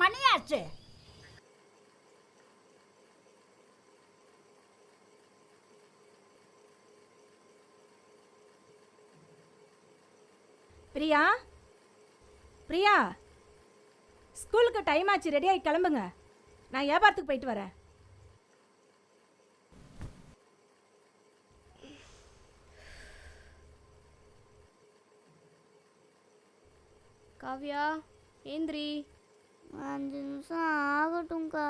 மணியாச்சு. பிரியா, பிரியா, ஸ்கூலுக்கு டைம் ஆச்சு, ரெடியாகி கிளம்புங்க. நான் வியாபாரத்துக்கு போயிட்டு வரேன். காவ்யா, ஏந்திரி. 5 நிமிஷம் ஆகட்டும்க்கா.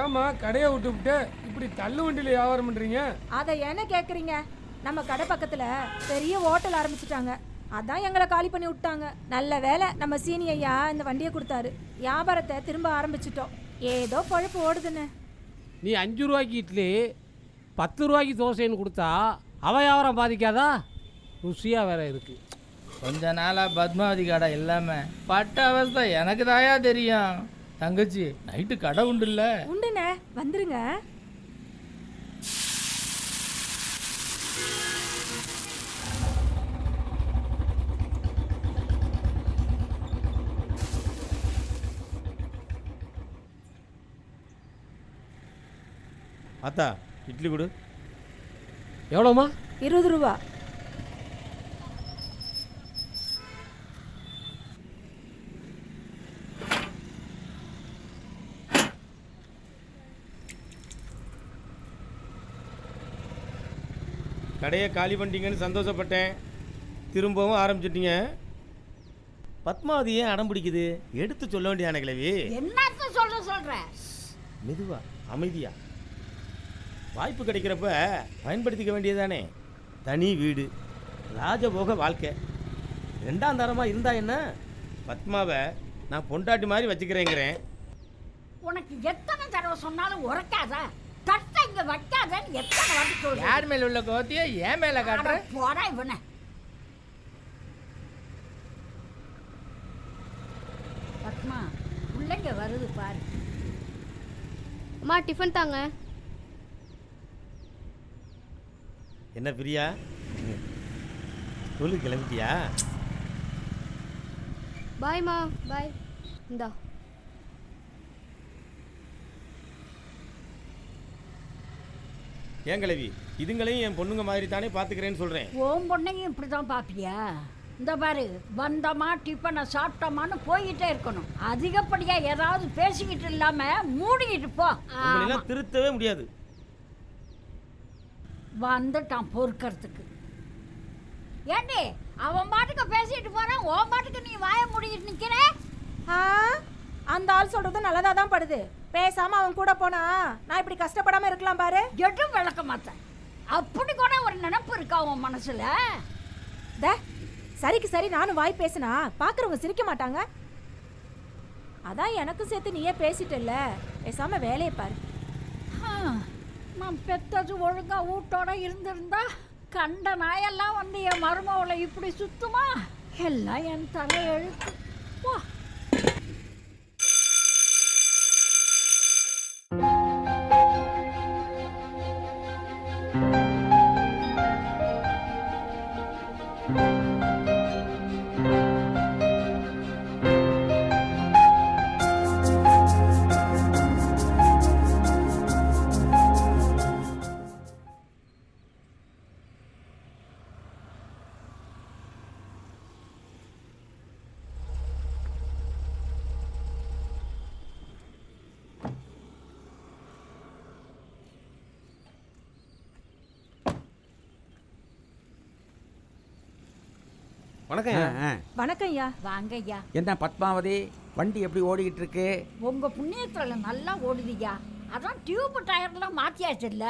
ஏம்மா கடையை விட்டுவிட்டு இப்படி தள்ளு வண்டியில் வியாபாரம் பண்ணுறீங்க? அதை என்ன கேட்குறீங்க? நம்ம கடை பக்கத்தில் பெரிய ஹோட்டல் ஆரம்பிச்சிட்டாங்க. அதான் எங்களை காலி பண்ணி விட்டாங்க. நல்ல வேலை நம்ம சீனி ஐயா இந்த வண்டியை கொடுத்தாரு. வியாபாரத்தை திரும்ப ஆரம்பிச்சிட்டோம். ஏதோ பழப்பு ஓடுதுன்னு. நீ 5 ரூபாய்க்கு இட்லி 10 ரூபாய்க்கு தோசைன்னு கொடுத்தா அவ வியாபாரம் பாதிக்காதா? ருசியாக வேற இருக்கு. கொஞ்ச நாளாக பத்மாவதி கடை இல்லாமல் பட்ட அவஸ்தை எனக்கு தாயா தெரியும். தங்கச்சி, நைட்டு கடை உண்டு இல்லை? உண்டுண்ணே, வந்துருங்க. அத்தா இட்லி கொடு. எவ்வளோம்மா? 20 ரூபா. கடையை காலி பண்ணிட்டீங்கன்னு சந்தோஷப்பட்டேன். திரும்பவும் ஆரம்பிச்சிட்டீங்க. பத்மாவதி ஏன் அடம் பிடிக்குது? எடுத்து சொல்ல வேண்டியான கிழவி. என்னத்த சொல்ற? மெதுவா, அமைதியா. வாய்ப்பு கிடைக்கிறப்ப பயன்படுத்திக்க வேண்டியதானே. தனி வீடு, ராஜபோக வாழ்க்கை. 2ஆம் தரமாக இருந்தா என்ன? பத்மாவை நான் பொண்டாட்டி மாதிரி வச்சுக்கிறேங்கிறேன். உனக்கு எத்தனை தடவை சொன்னாலும் உரைக்காத, தட்டை இங்க வைக்காதன்னு எத்தனை வாட்டி சொல்றேன். யார் மேல உள்ள கோத்திய ஏன் மேல காட்டுற? போடா இவனை. பத்மா, பிள்ளைங்க வருது பாரு. அம்மா, டிஃபன் தாங்க. என்ன பிரியா, ஸ்கூலுக்கு கிளம்பிட்டியா? பாய்மா, பாய். இந்தா. ஏன் கிழவி, இதுங்களையும் என் பொண்ணுங்க மாதிரி தானே பார்த்துக்கிறேன்னு சொல்கிறேன். உன் பொண்ணையும் இப்படி தான் பார்ப்பியா? இந்த பாரு, வந்தோமா டிஃபனை சாப்பிட்டோமான்னு போயிட்டே இருக்கணும். அதிகப்படியாக ஏதாவது பேசிக்கிட்டு இல்லாமல் மூடிக்கிட்டு போ. உங்களெல்லாம் திருத்தவே முடியாது. வந்துட்டான் பொறுக்கிறதுக்கு. ஏண்டி, அவன் பாட்டுக்கு பேசிட்டு போறான், உன் பாட்டுக்கு நீ வாய மூடிக்கிட்டு நிற்கிற. அந்த ஆள் சொல்றது நல்லதா தான் படுது. பேசாம அவன் கூட போனா நான் இப்படி கஷ்டப்படாம இருக்கலாம் பாரு. எதுவும் விளக்க மாட்டேன். அப்படி கூட ஒரு நினைப்பு இருக்கா உன் மனசுல? சரிக்கு சரி, நானும் வாய் பேசினா பாக்குறவங்க சிரிக்க மாட்டாங்க. அதான் எனக்கும் சேர்த்து நீயே பேசிட்டல்ல, பேசாம வேலையை பாரு. நான் பெத்தது ஒழுங்கா வீட்டோட இருந்திருந்தா கண்ட நாயெல்லாம் வந்து என் மருமவளை இப்படி சுத்துமா? எல்லாம் என் தலை எழுத்து. வா. வணக்கம். வணக்கம் ஐயா. வாங்க ஐயா. என்ன பத்மாவதி, வண்டி எப்படி ஓடிக்கிட்டு இருக்கு? உங்க புண்ணியத்துல நல்லா ஓடுதியா. அதான் டியூப் டயர்லாம் மாத்தியாச்சு இல்ல?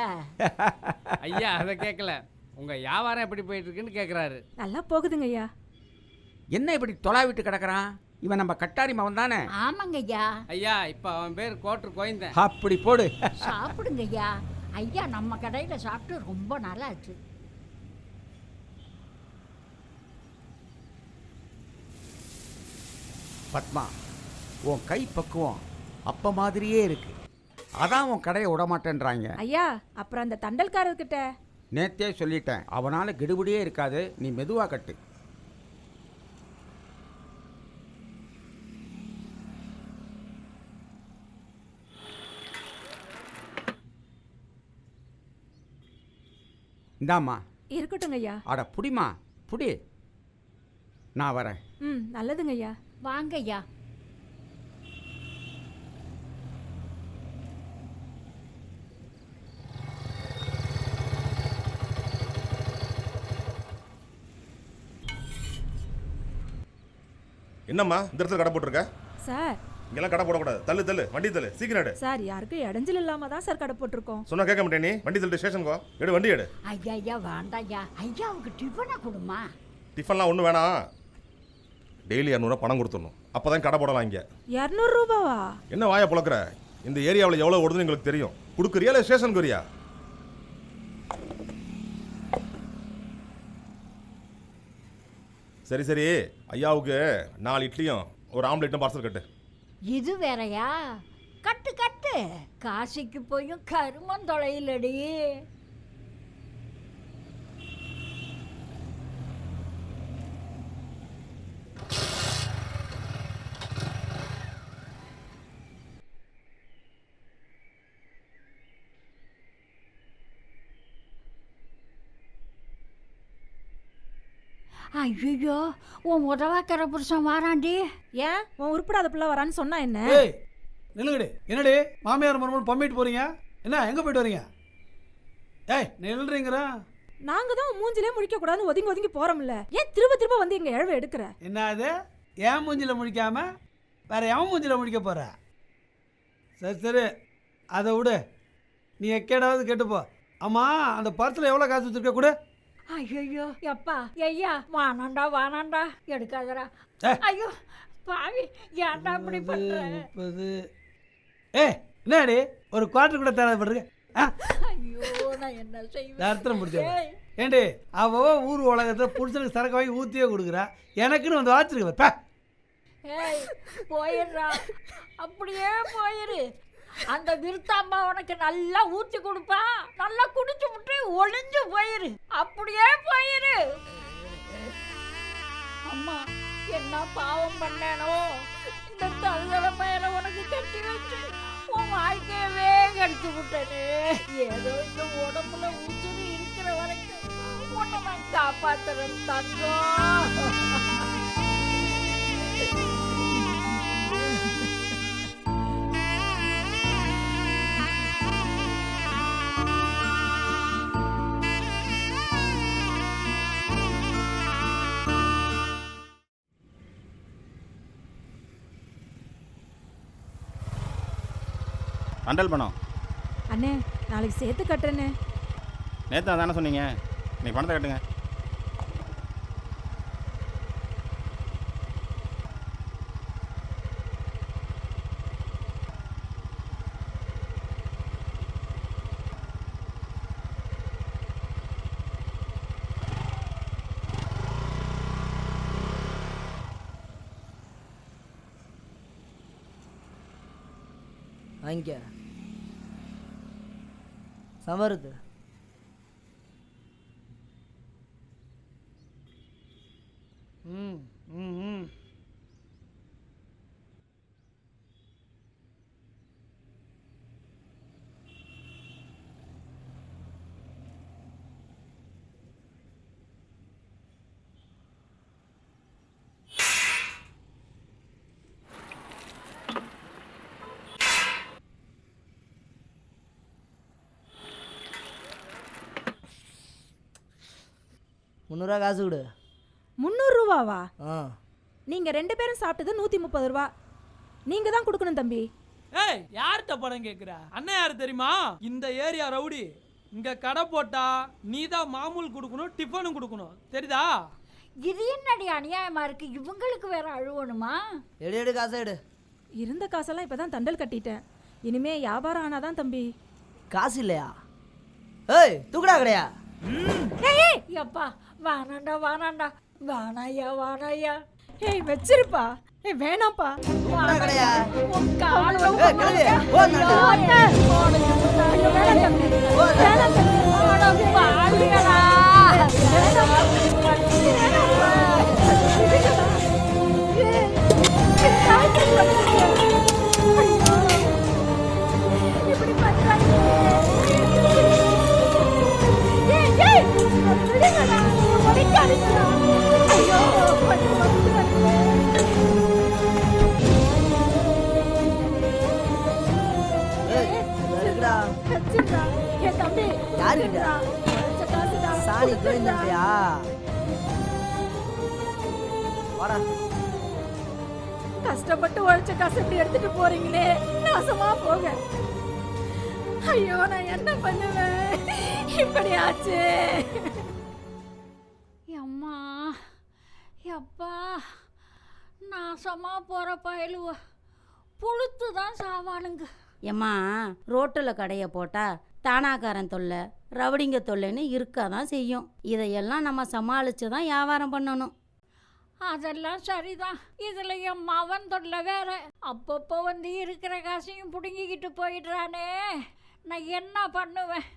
ஐயா அதை கேட்கல, உங்கள் வியாபாரம் எப்படி போயிட்டு இருக்குன்னு கேட்குறாரு. நல்லா போகுதுங்க ஐயா. என்ன இப்படி தொலா விட்டு கிடக்குறான்? இவன் நம்ம கட்டாரி மவன் தானே? ஆமாங்க ஐயா. ஐயா இப்போ அவன் பேர் கோட்டர் கோயந்தேன். அப்படி போடு. சாப்பிடுங்க ஐயா. ஐயா நம்ம கடையில் சாப்பிட்டு ரொம்ப நாளாச்சு. பத்மா, உன் கை பக்குவம் அப்ப மாதிரியே இருக்கு. அதான் உன் கடையை விட மாட்டேன்றாங்க. ஐயா அப்புறம் அந்த தண்டல்காரர்கிட்ட நேத்தே சொல்லிட்டேன், அவனால கெடுபடியே இருக்காது, நீ மெதுவா கட்டு. இந்தாம்மா. இருக்கட்டுங்க ஐயா. அட புடிமா புடி, நான் வரேன். நல்லதுங்க ஐயா. வாங்க ஐயா. என்னம்மா இந்த இடத்துல கடை போட்டிருக்க? சார் இங்கெல்லாம் கடை போடக்கூடாது. தள்ளு தள்ளு, வண்டி தள்ளு, சீக்கிரம் எடு. சார் யாருக்கும் இடைஞ்சல் இல்லாம தான் சார் கடை போட்டிருக்கோம். சொன்னா கேட்க மாட்டேன் நீ. வண்டி தள்ளு, ஸ்டேஷனுக்கு வா. எடு வண்டி எடு. ஐயா ஐயா வேண்டாம் ஐயா. ஐயாவுக்கு டிஃபனை கொடுமா. டிஃபன்லாம் ஒன்றும் வேணாம். டெய்லி 200 பணம் கொடுத்துடணும், அப்போதான் கடை போடலாம். இங்கே 200 ரூபாவா? என்ன வாயை புழக்கிற? இந்த ஏரியாவில் எவ்வளோ ஓடுதுன்னு எங்களுக்கு தெரியும். கொடுக்குறியா இல்லை ஸ்டேஷனுக்கு வரியா? சரி சரி, ஐயாவுக்கு 4 இட்லியும் ஒரு ஆம்லேட்டும் பார்சல் கட்டு. இது வேறயா? கட்டு கட்டு. காசிக்கு போயும் கருமம் தொலையிலடி. ஐயோ, உன் உதவாக்கிற புருஷன் வாராண்டி. ஏன் உன் உருப்படாத பிள்ளை வரான்னு சொன்னா என்ன? ஏய் நில்லுங்கடி. என்னடி மாமியார் மருமகள் பம்மிட்டு போறீங்க? என்ன எங்கே போயிட்டு வரீங்க? ஏய் நில்றீங்கிற. நாங்க தான் உன் மூஞ்சிலே முழிக்க கூடாதுன்னு ஒதுங்கி ஒதுங்கி போறோம்ல. ஏன் திரும்ப திரும்ப வந்து எங்க இழவை எடுக்கிற? என்ன அது? என் மூஞ்சில முழிக்காம வேற எவன் மூஞ்சில முழிக்க போற? சரி சரி அதை விடு, நீ எக்கேடாவது கேட்டுப்போ. ஆமா அந்த பர்ஸில் எவ்வளோ காசு வச்சிருக்க கூட? ஐயோ எப்பா ஐயா, வானாண்டா வானாண்டா, எடுக்காதடா. ஐயோ பாவி, ஏன்டா இப்படி பண்ற? 30. ஏய் என்னடி ஒரு குவார்டர் கூட தேவைப்படுறது? ஐயோ நான் என்ன செய்வேன்? அர்த்தம் பிடிச்ச ஏண்டி அவ ஊர் உலகத்தில் புருஷனுக்கு சரக்கு வாங்கி ஊற்றியே கொடுக்குறா, எனக்குன்னு வந்து வாச்சிருக்க. ஏய் போயிடுறா, அப்படியே போயிரு. அந்த விருத்தாம்பா உனக்கு நல்லா ஊற்றி கொடுப்பா, நல்லா குடிச்சு விட்டு ஒளிஞ்சு போயிரு, அப்படியே போயிரு. அம்மா என்ன பாவம் பண்ணேனோ, இந்த தழுதலை பயிரை உனக்கு கட்டி வச்சு உன் வாழ்க்கையவே கடிச்சு விட்டனே. ஏதோ இந்த உடம்புல உசுறு இருக்கிற வரைக்கும் உன்னை நான் காப்பாத்துறேன் தங்கம். அண்டல் பணம் அண்ணே நாளைக்கு சேர்த்து கட்டுறேண்ணே. நேற்று தானே சொன்னீங்க, இன்னைக்கு பணத்தை கட்டுங்க. அங்கே சமருது. முந்நூறுரூவா காசு கொடு. 300 ரூபாவா? ஆ நீங்க 2 பேரும் சாப்பிட்டது 130 ரூபா. நீங்க தான் கொடுக்கணும் தம்பி. ஏய் யார்கிட்ட படம் கேட்குற? அண்ணன் யார் தெரியுமா? இந்த ஏரியா ரவுடி. இங்கே கடை போட்டா நீ தான் மாமூல் கொடுக்கணும், டிஃபனும் கொடுக்கணும், தெரியுதா? இது என்னடி அநியாயமா இருக்கு? இவங்களுக்கு வேற அழுவணுமா? எடு எடு காசை எடு. இருந்த காசெல்லாம் இப்போ தான் தண்டல் கட்டிட்டேன். இனிமே வியாபாரம் ஆனாதான் தம்பி. காசு இல்லையா? ஏய் தூக்குடா கிடையா? ஏய் அப்பா, வானாண்டா வானாண்டா, வானாயா வானாயா. ஏய் வச்சிருப்பா. ஏய் வேணாம்ப்பா. தூக்குடா கிடையா? உன் கால் ஏய் கிளவி போ நானு. வேணாம் தம்பி. வேணாம் தம்பி. பாடுகளா இப்படி பண்றாங்க. ஐயோ ஏய் இருக்குடா. என் தம்பி யாருக்கிட்ட? சாணி கோயிந்தா? வாடா. கஷ்டப்பட்டு உழைச்ச காசு இப்படி எடுத்துட்டு போறீங்களே, நாசமா போக. ஐயோ நான் என்ன பண்ணுவேன்? இப்படி ஆச்சு. அம்மா அப்பா, நாசமா போற பயலுவ புழுத்து தான் சாவானுங்க. ஏம்மா ரோட்டில் கடையை போட்டால் தானாக்காரன் தொல்லை ரவுடிங்க தொல்லைன்னு இருக்க தான் செய்யும். இதையெல்லாம் நம்ம சமாளித்து தான் வியாபாரம் பண்ணணும். அதெல்லாம் சரிதான். இதுல என் மவன் தொல்லை வேற. அப்பப்போ வந்து இருக்கிற காசையும் பிடுங்கிக்கிட்டு போயிடுறானே, நான் என்ன பண்ணுவேன்?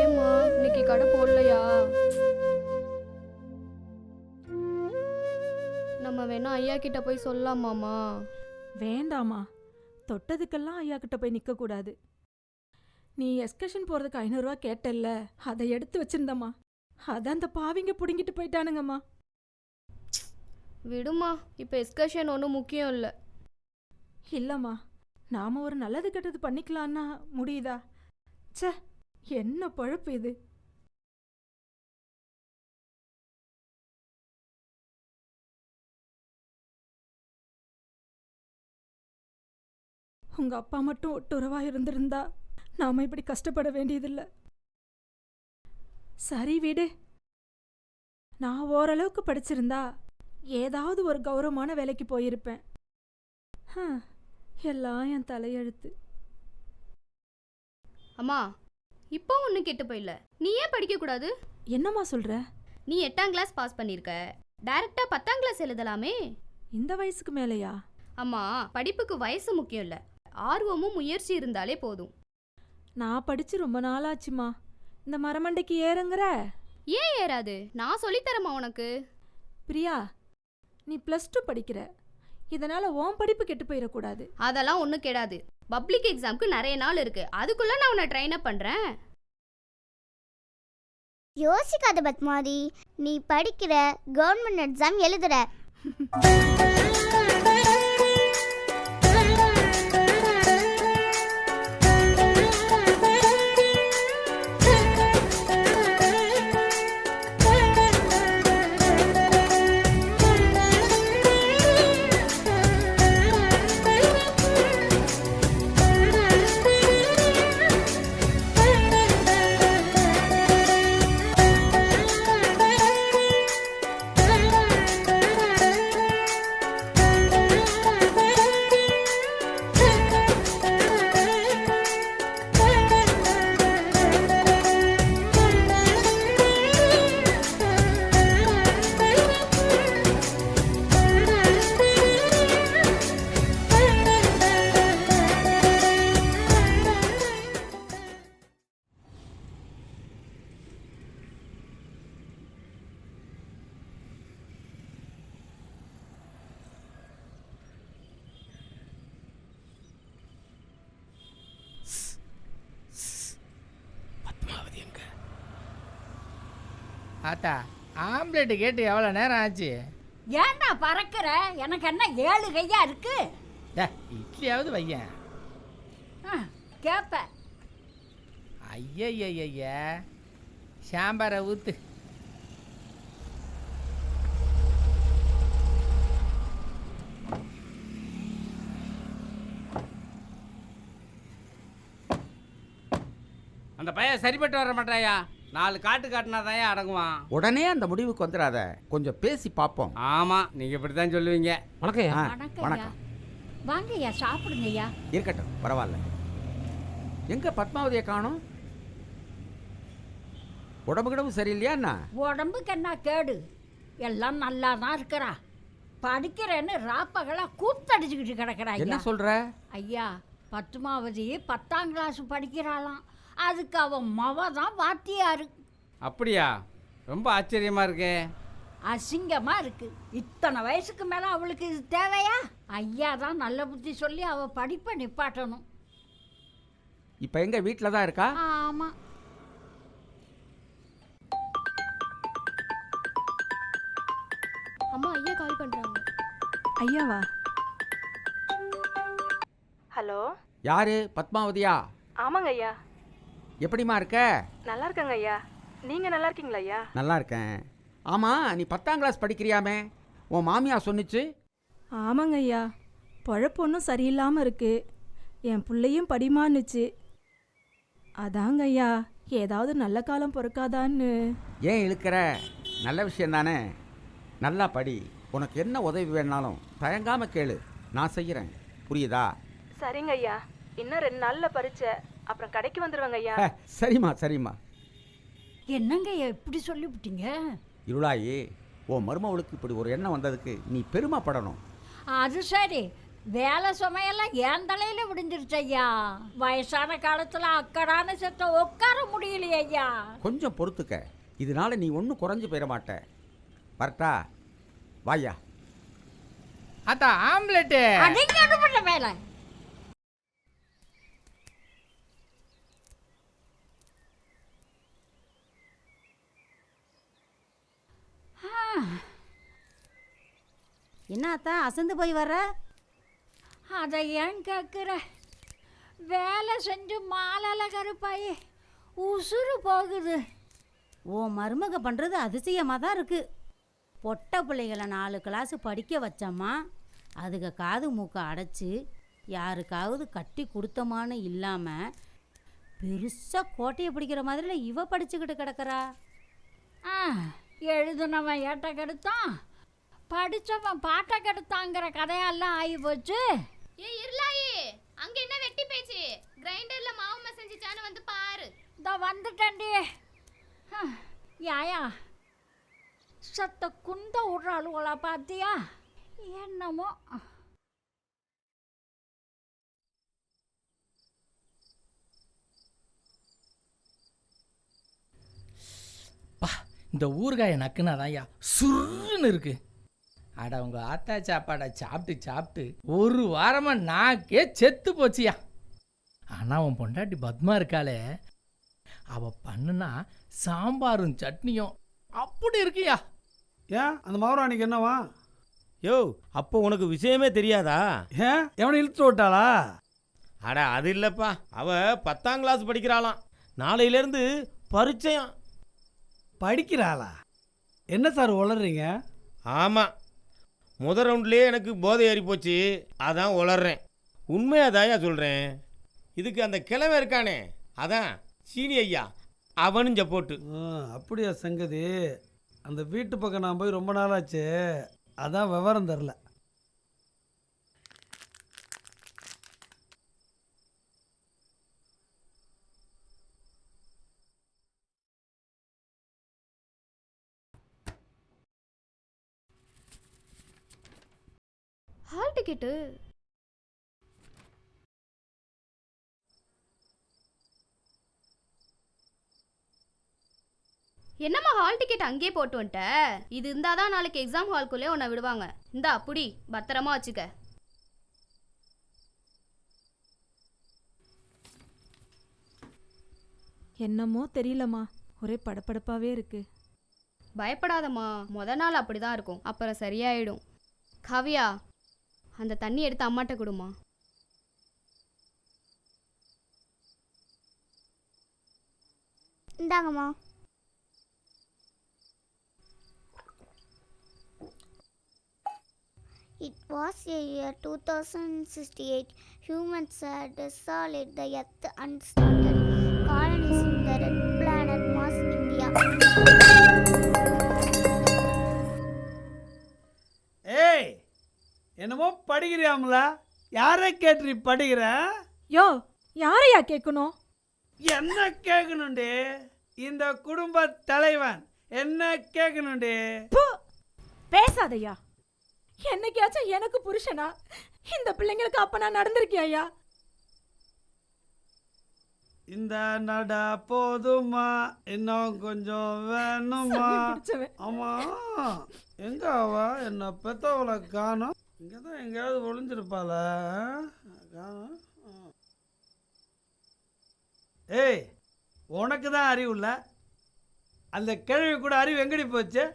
ஏம்மா இன்னைக்கு கடை போடலையா? நம்ம வேணா ஐயா கிட்ட போய் சொல்லலாமாம்மா? வேண்டாமா, தொட்டதுக்கெல்லாம் ஐயா கிட்ட போய் நிற்க கூடாது. நீ எஸ்கர்ஷன் போகிறதுக்கு 500 ரூபா கேட்டல்ல, அதை எடுத்து வச்சிருந்தம்மா. அதான் அந்த பாவிங்க பிடுங்கிட்டு போயிட்டானுங்கம்மா. விடுமா, இப்போ எஸ்கர்ஷன் ஒன்றும் முக்கியம் இல்லை. இல்லைம்மா, நாம் ஒரு நல்லது கெட்டது பண்ணிக்கலான்னா முடியுதா? ச்சே, என்ன பழப்பு இது. உங்கள் அப்பா மட்டும் ஒட்டுறவாக இருந்திருந்தா நாம் இப்படி கஷ்டப்பட வேண்டியதில்லை. சரி விடு, நான் ஓரளவுக்கு படிச்சிருந்தா ஏதாவது ஒரு கௌரவமான வேலைக்கு போயிருப்பேன். எல்லாம் என் தலையெழுத்து. அம்மா இப்போ ஒன்றும் கெட்டு போயில. நீ ஏன் படிக்கக்கூடாது? என்னம்மா சொல்கிற? நீ 8ஆம் கிளாஸ் பாஸ் பண்ணியிருக்க, டைரெக்டாக 10ஆம் கிளாஸ் எழுதலாமே. இந்த வயசுக்கு மேலேயா? அம்மா படிப்புக்கு வயசு முக்கியம் இல்லை, ஆர்வமும் முயற்சி இருந்தாலே போதும். நான் படித்து ரொம்ப நாளாச்சுமா. இந்த மரமண்டைக்கு ஏறுங்கிற? ஏன் ஏறாது? நான் சொல்லித்தரேம்மா உனக்கு. பிரியா, நீ +2 படிக்கிற, இதனால் உன் படிப்பு கெட்டு போயிடக்கூடாது. அதெல்லாம் ஒன்றும் கெடாது. பப்ளிக் எக்ஸாமுக்கு நிறைய நாள் இருக்கு, அதுக்குள்ளே நான் உன்னை ட்ரெயின் அப் பண்ணுறேன். யோசிக்காத பத்மாவதி, நீ படிக்கிற, கவர்மெண்ட் எக்ஸாம் எழுதுற. ஆத்தா, ஆம்லேட் கேட்டு எவ்வளோ நேரம் ஆச்சு? ஏன்டா பறக்கிற? எனக்கு என்ன 7 கையா இருக்கு? இட்லியாவது வையன். கேப்ப. ஐய சாம்பாரை ஊத்து. அந்த பையன் சரிப்பட்டு வர மாட்டாயா. 4 காட்டு காட்டினாதான் அடங்குவான். உடனே அந்த முடிவுக்கு வந்துடாத, கொஞ்சம் பேசி பார்ப்போம். ஆமாம், நீங்கள் இப்படி தான் சொல்லுவீங்க. வணக்கம். வணக்கம் ஐயா. வணக்கம். வாங்க ஐயா, சாப்பிடுங்க ஐயா. இருக்கட்டும், பரவாயில்ல. எங்க பத்மாவதியை காணோம்? உடம்பு கிடம்பு சரியில்லையா என்ன? உடம்புக்கு என்ன கேடு, எல்லாம் நல்லா தான் இருக்கிறா. படிக்கிறேன்னு ராப்பகலா கூத்தடிச்சுக்கிட்டு கிடக்கிறா. என்ன சொல்ற? ஐயா, பத்மாவதி 10ஆம் கிளாஸ் படிக்கிறாளாம். அதுக்கு அவன் மவ தான் வாத்தியாரு. அப்படியா? ரொம்ப ஆச்சரியமா இருக்கே. அசிங்கமாக இருக்கு. இத்தனை வயசுக்கு மேலே அவளுக்கு இது தேவையா? ஐயா தான் நல்ல புத்தி சொல்லி அவள் படிப்பை நிப்பாட்டணும். இப்போ எங்க வீட்டில் தான் இருக்கா? ஆமாம். அம்மா ஐயா கால் பண்ணுறாங்க. ஐயாவா? ஹலோ, யாரு? பத்மாவதியா? ஆமாங்க ஐயா. எப்படிமா இருக்க? நல்லா இருக்கங்க ஐயா. நீங்கள் நல்லா இருக்கீங்களா ஐயா? நல்லா இருக்கேன். ஆமாம், நீ 10ஆம் கிளாஸ் படிக்கிறியாமே, உன் மாமியா சொன்னிச்சு. ஆமாங்க ஐயா, பழப்பு ஒன்றும் சரியில்லாமல் இருக்கு. என் பிள்ளையும் படிமான்னுச்சு. அதாங்க ஐயா, ஏதாவது நல்ல காலம் பிறக்காதான்னு. ஏன் இழுக்கிற? நல்ல விஷயம் தானே. நல்லா படி. உனக்கு என்ன உதவி வேணாலும் தயங்காமல் கேளு, நான் செய்கிறேன். புரியுதா? சரிங்க ஐயா. இன்னும் 2 நாளில் பரீட்சை, அப்புறம் கடைக்கு வந்துடுவாங்க ஐயா. சரிம்மா சரிம்மா. என்னங்க ஐயா இப்படி சொல்லிவிட்டீங்க? இருளாயி, உன் மருமவளுக்கு இப்படி ஒரு எண்ணம் வந்ததுக்கு நீ பெருமைப்படணும். அது சரி, வேலை சுமையெல்லாம் என் தலையில் விடுஞ்சிருச்சு ஐயா. வயசான காலத்தில் அக்கடான செத்த உட்கார முடியலையே ஐயா. கொஞ்சம் பொறுத்துக்க, இதனால நீ ஒன்றும் குறைஞ்சு போயிட மாட்ட. வரட்டா? வாயா. அத்தா ஆம்லெட்டு. அடிங்க அனுப்பிட்ட வேலை. என்னத்தா அசந்து போய் வர்ற? அதை ஏன் கேட்குற? வேலை செஞ்சு மாலையில் கருப்பாயி உசுறு போகுது. ஓ மருமக பண்ணுறது அதிசயமாக தான் இருக்குது. பொட்டை பிள்ளைகளை 4 கிளாஸ் படிக்க வச்சம்மா, அதுக்கு காது மூக்கை அடைச்சி யாருக்காவது கட்டி கொடுத்தமான்னு இல்லாமல் பெருசாக கோட்டையை பிடிக்கிற மாதிரில இவ படிச்சுக்கிட்டு கிடக்கிறா. எழுதுனவன் ஏட்ட கெடுத்தான், படித்தவன் பாட்டை கெடுத்தாங்கிற கதையெல்லாம் ஆகி போச்சு. ஏ இருளாயி, அங்க என்ன வெட்டி பேச்சு? கிரைண்டர்ல மாவு மசஞ்சிச்சான்னு வந்து பாரு. இதோ வந்துட்டேன்டி. யாயா சத்த குந்த விடுறாளுகளா பார்த்தியா? என்னமோ. இந்த ஊறுகாயை நக்குனாதான்யா சுருன்னு இருக்கு. அட உங்க ஆத்தா சாப்பாடை சாப்பிட்டு சாப்பிட்டு 1 வாரமாக நாக்கே செத்து போச்சியா. ஆனால் உன் பொண்டாட்டி பத்மா இருக்காளே, அவள் பண்ணுனா சாம்பாரும் சட்னியும் அப்படி இருக்கியா. ஏன் அந்த மௌராணிக்கு என்னவா? யோ, அப்போ உனக்கு விஷயமே தெரியாதா? ஏன் எவனை இழுத்து விட்டாளா? அட அது இல்லைப்பா, அவ 10ஆம் கிளாஸ் படிக்கிறாளாம். நாளையிலேருந்து பரீட்சையாம். படிக்கிறாளா? என்ன சார் உளறீங்க? ஆமாம், முதல் ரவுண்ட்லேயே எனக்கு போதை ஏறி போச்சு, அதான் உளறேன். உண்மையாதாயா சொல்கிறேன். இதுக்கு அந்த கிழமை இருக்கானே, அதான் சீனி ஐயா, அவனும் சப்போட்டு. அப்படியா சங்கதி? அந்த வீட்டு பக்கம் நான் போய் ரொம்ப நாளாச்சு, அதான் விவரம் தெரில. ஹால் டிக்கெட்டு என்னம்மா? ஹால் டிக்கெட் அங்கேயே போட்டு வந்துட்ட. இது இருந்தாதான் நாளைக்கு எக்ஸாம் ஹால்குள்ளே உன்னை விடுவாங்க. இந்தா புடி, பத்திரமா வச்சுக்க. என்னமோ தெரியலம்மா, ஒரே படபடப்பாகவே இருக்கு. பயப்படாதம்மா, முத நாள் அப்படிதான் இருக்கும், அப்புறம் சரியாயிடும். காவியா, அந்த தண்ணி எடுத்து அம்மாட்ட கொடுமா. இந்தாங்கம்மா. It was a year 2068. Humans had desolate the earth and started colony Sundaran planet mass India. ஏய், என்னமோ படிக்கிறியாம்ல? யாரை கேட்டு படிக்கிற? யோ, யாரையா கேட்கணும்? என்ன கேட்கணுண்டி? இந்த குடும்ப தலைவன் என்ன கேட்கணுண்டி? பேசாதையா. என்னைக்காச்சும் எனக்கு புருஷனா இந்த பிள்ளைங்களுக்கு அப்பனா நடந்திருக்கியா? இந்த நட போதுமா, இன்னும் கொஞ்சம் வேணுமா? ஆமா, எங்க அவ? என்ன பெத்தவளை காணோம். இங்கதான் எங்கேயாவது ஒளிஞ்சிருப்பாள. காணோம். ஏய், உனக்கு தான் அறிவு இல்லை. அந்த கிழவி கூட அறிவு எங்கடி போச்சு?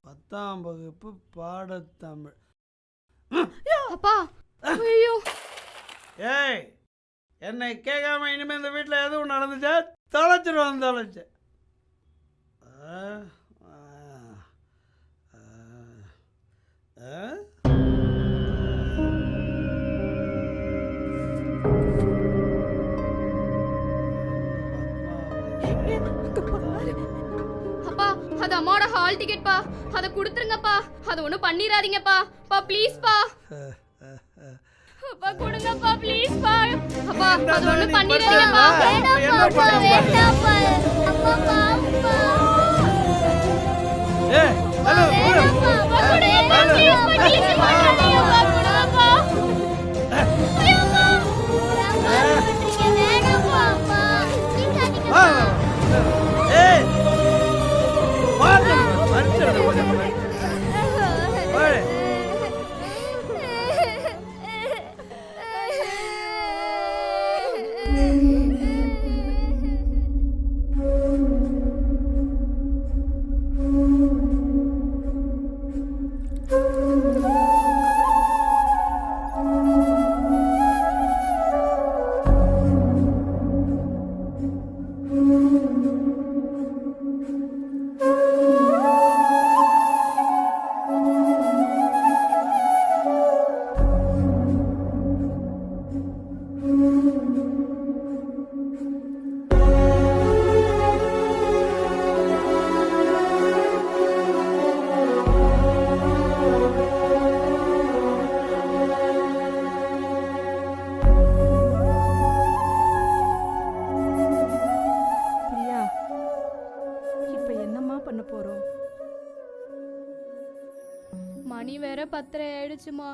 10ஆம் வகுப்பு பாடத்தமிழ். அப்பா, ஐயோ. ஏய், என்னை கேட்காம இனிமே இந்த வீட்டில் எதுவும் நடந்துச்சா தொலைச்சிருவான். தொலைச்சு அப்பா, அது அம்மாவோட ஹால் டிக்கெட்பா. அதை கொடுத்துருங்கப்பா. அதை ஒன்றும் பண்ணிடாதீங்கப்பா. பா ப்ளீஸ்ப்பா. அப்பா கொடுங்கப்பா ப்ளீஸ்ப்பா. அப்பா அது ஒன்றும் பண்ணிடாதீங்கப்பா. வேண்டாப்பா, வேண்டாப்பா. அப்பா பாப்பா. ஏய், ஹலோ, வேண்டாப்பா, அப்பா கொடுங்கப்பா ப்ளீஸ்ப்பா. டீச்சர் பண்ணாதீங்கப்பா. கொடுங்கப்பா. ஐயோப்பா. வேண்டாப்பா அப்பா. நீங்க ஏய், பாத்து மரிச்சிரத போடு. மணி வேற 10:30 ஆயிடுச்சுமா.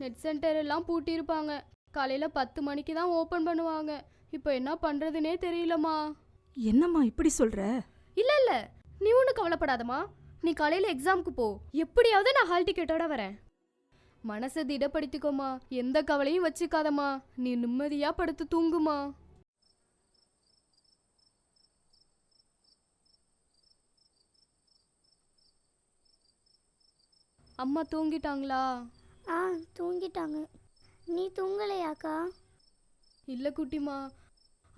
நெட் சென்டர் எல்லாம் பூட்டியிருப்பாங்க. காலையில 10 மணிக்கு தான் ஓப்பன் பண்ணுவாங்க. இப்போ என்ன பண்றதுனே தெரியலம்மா. என்னம்மா இப்படி சொல்ற? இல்ல இல்ல, நீ ஒன்றும் கவலைப்படாதம்மா. நீ காலையில எக்ஸாமுக்கு போ. எப்படியாவது நான் ஹால் டிக்கெட்டோட வரேன். மனசை திடப்படுத்திக்கோமா. எந்த கவலையும் வச்சுக்காதம்மா. நீ நிம்மதியா படுத்து தூங்குமா. அம்மா தூங்கிட்டாங்களா? தூங்கிட்டாங்க. நீ தூங்கலையாக்கா? இல்லை குட்டிமா,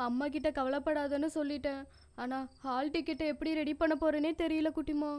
அம்மா கிட்ட கவலைப்படாதன்னு சொல்லிட்டேன். ஆனால் ஹால் டிக்கெட்டை எப்படி ரெடி பண்ண போறேனே தெரியல குட்டிமா.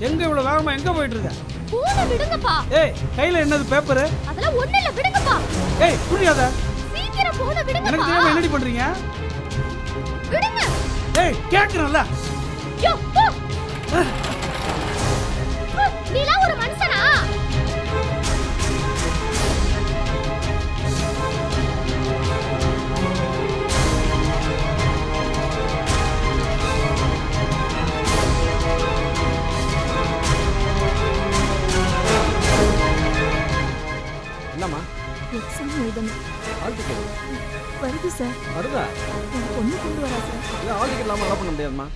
எங்க இவ்வளவு வேகமா எங்க போயிட்டு இருக்க? போன விடுங்கப்பா. ஏய் கையில என்னது பேப்பர்? அதெல்லாம் ஒண்ணு இல்ல, விடுங்கப்பா. ஏய் புரியாத. சீக்கிரம் போன விடுங்கப்பா. எனக்கு தெரியாம என்னடி பண்றீங்க? விடுங்க. ஏய் கேக்குறல. யோ போ. நீலா ஒரு மனுஷனா? என்னம்மா? எக்ஸாம் எழுதணும். ஹால் டிக்கெட் வருது சார். வருதா? என் பொண்ணு கொண்டு வரா சார். இல்லை ஹால் டிக்கெட் இல்லாமல் அலோவ் பண்ண முடியாதும்மா.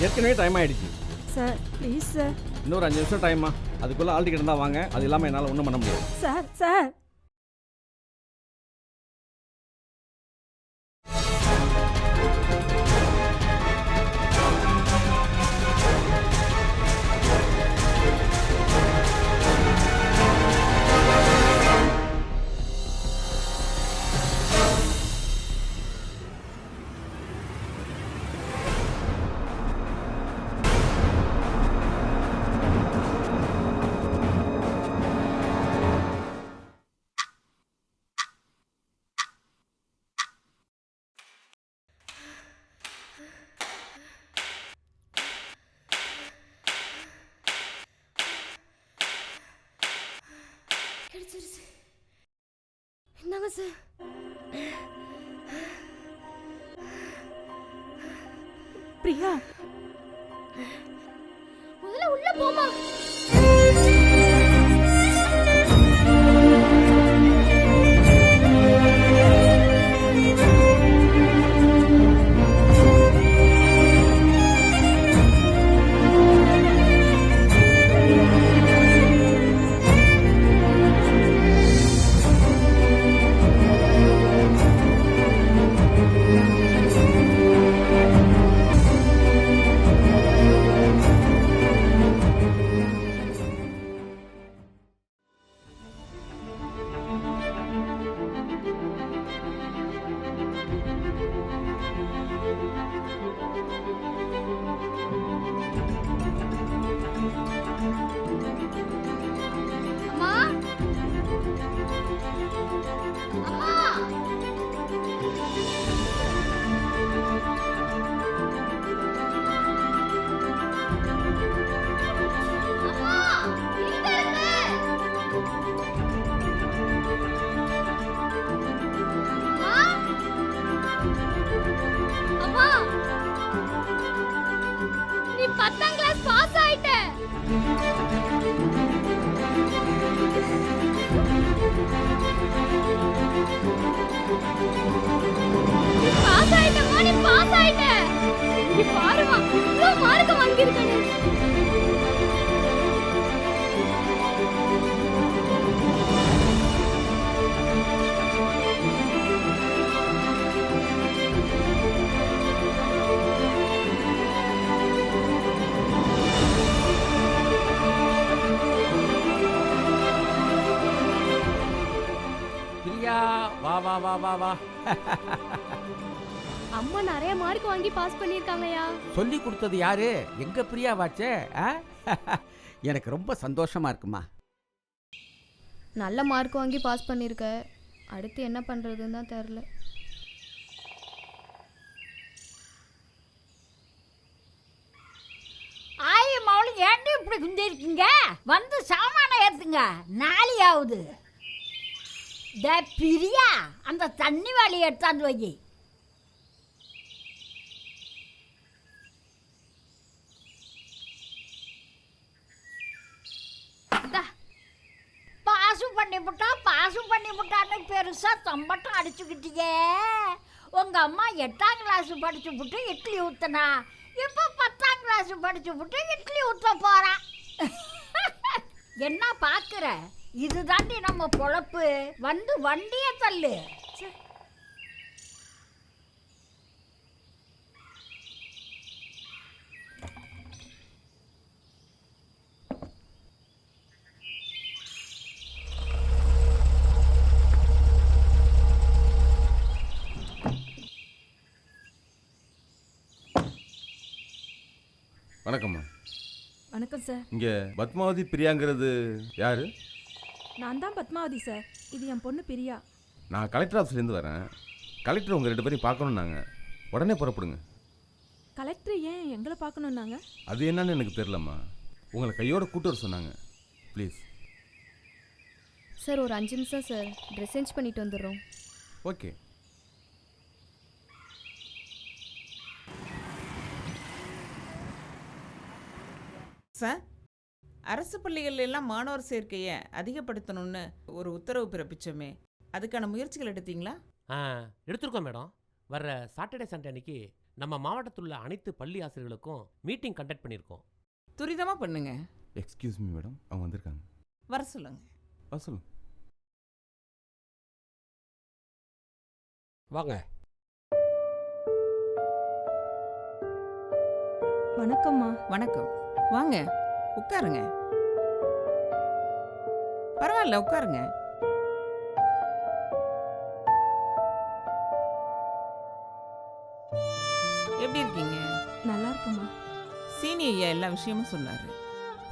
ஏற்கனவே டைம் ஆகிடுச்சு. Sir please sir. இன்னொரு 5 நிமிஷம் டைம்மா. அதுக்குள்ளே ஹால் டிக்கெட் இருந்தால் வாங்க. அது இல்லாமல் என்னால் ஒன்றும் பண்ண முடியாது. சார் சார் கிடைச்சிருச்சு. என்னங்க சார்? பிரியா முதல்ல உள்ள போமா. நீ 10ஆம் கிளாஸ் பாஸ் ஆயிட்ட. நீ பாஸ் ஆயிட்டமா, நீ பாஸ் ஆயிட்ட. நீ பாருமா, இவ்ளோ மார்க் வாங்கியிருக்க நீ. பிரியா வா வா வா வா வா. அம்மா நிறைய மார்க் வாங்கி பாஸ் பண்ணிருக்காங்கயா. சொல்லி கொடுத்தது யாரு? எங்க பிரியா வாச்சே. எனக்கு ரொம்ப சந்தோஷமா இருக்குமா. நல்ல மார்க் வாங்கி பாஸ் பண்ணிருக்க. அடுத்து என்ன பண்றதுன்னு தான் தெரியல. ஆயி மவளை ஏன்டி இப்படி குந்திருக்கீங்க? வந்து சாமான ஏத்துங்க, நாளை ஆகுது. பிரியா அந்த தண்ணி வாளியை எடுத்தாந்து வை. பாசு பண்ணி விட்டான்னு பெருசா தொம்பட்டம் அடிச்சுக்கிட்டீங்க. உங்க அம்மா 8ஆம் கிளாஸ் படிச்சு விட்டு இட்லி ஊத்துனா, இப்போ 10ஆம் கிளாஸ் படிச்சு விட்டு இட்லி ஊத்த போறான். என்ன பாக்குற? இதுதாண்டி நம்ம பொழப்பு. வந்து வண்டிய தள்ளு. வணக்கம்மா. வணக்கம் சார். இங்கே பத்மாவதி பிரியாங்கிறது யாரு? நான் தான் பத்மாவதி சார். இது என் பொண்ணு பிரியா. நான் கலெக்டர் ஆஃபீஸ்லேருந்து வரேன். கலெக்டர் உங்கள் 2 பேரையும் பார்க்கணுன்னாங்க. உடனே புறப்படுங்க. கலெக்டர் ஏன் எங்களை பார்க்கணுன்னாங்க? அது என்னன்னு எனக்கு தெரிலம்மா. உங்களை கையோட கூட்டு வர சொன்னாங்க. ப்ளீஸ். சார் ஒரு 5 நிமிஷம் சார், ட்ரெஸ் சேஞ்ச் பண்ணிட்டு வந்துடுறோம். ஓகே. சார், அரசு பள்ளிகள் எல்லாம் மாணவர் சேர்க்கையை அதிகப்படுத்தணும்னு ஒரு உத்தரவு பிறப்பிச்சோமே, அதுக்கான முயற்சிகள் எடுத்தீங்களா? எடுத்திருக்கோம் மேடம். வர்ற சாட்டர்டே சண்டே அன்னைக்கு நம்ம மாவட்டத்தில் உள்ள அனைத்து பள்ளி ஆசிரியர்களுக்கும் மீட்டிங் கண்டக்ட் பண்ணியிருக்கோம். துரிதமாக பண்ணுங்க. எக்ஸ்கியூஸ் மீ மேடம், அவங்க வந்திருக்காங்க. வர சொல்லுங்க. வர சொல்லுங்க. வாங்க. வணக்கம்மா. வணக்கம். வாங்க உட்காருங்க. பரவாயில்ல உட்காருங்க. எப்படி இருக்கீங்க? நல்லா இருக்குமா. சீனி ஐயா எல்லா விஷயமும் சொன்னார்.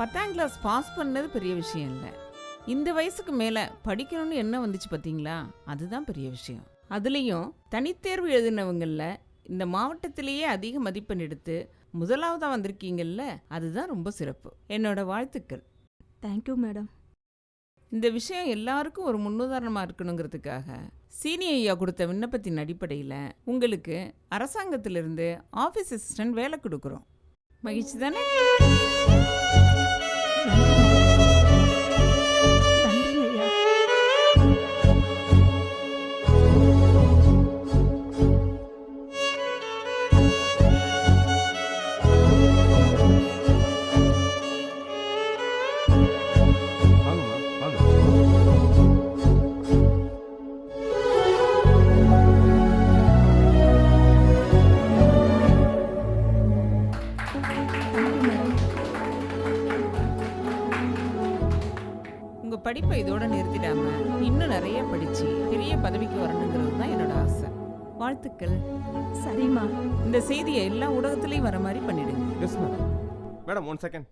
10ஆம் கிளாஸ் பாஸ் பண்ணது பெரிய விஷயம் இல்லை. இந்த வயசுக்கு மேலே படிக்கணும்னு என்ன வந்துச்சு பார்த்தீங்களா, அதுதான் பெரிய விஷயம். அதுலேயும் தனித்தேர்வு எழுதினவங்களில் இந்த மாவட்டத்திலேயே அதிக மதிப்பெண் எடுத்து முதலாவதாக வந்திருக்கீங்கல்ல, அதுதான் ரொம்ப சிறப்பு. என்னோட வாழ்த்துக்கள். Thank you madam. இந்த விஷயம் எல்லாருக்கும் ஒரு முன்னுதாரணமாக இருக்கணுங்கிறதுக்காக சீனி ஐயா கொடுத்த விண்ணப்பத்தின் அடிப்படையில் உங்களுக்கு அரசாங்கத்திலிருந்து ஆஃபீஸ் அசிஸ்டன்ட் வேலை கொடுக்குறோம். மகிழ்ச்சி தானே? நன்றி ஐயா. வாங்கம்மா, வாங்க. உங்கள் படிப்பை இதோட நிறுத்திடாம இன்னும் நிறைய படித்து பெரிய பதவிக்கு வரணுங்கிறது தான் என்னோட ஆசை. வாழ்த்துக்கள். சரிம்மா. இந்த செய்தியை எல்லா ஊடகத்துலேயும் வர மாதிரி பண்ணிடுங்க. Yes madam. Madam 1 second.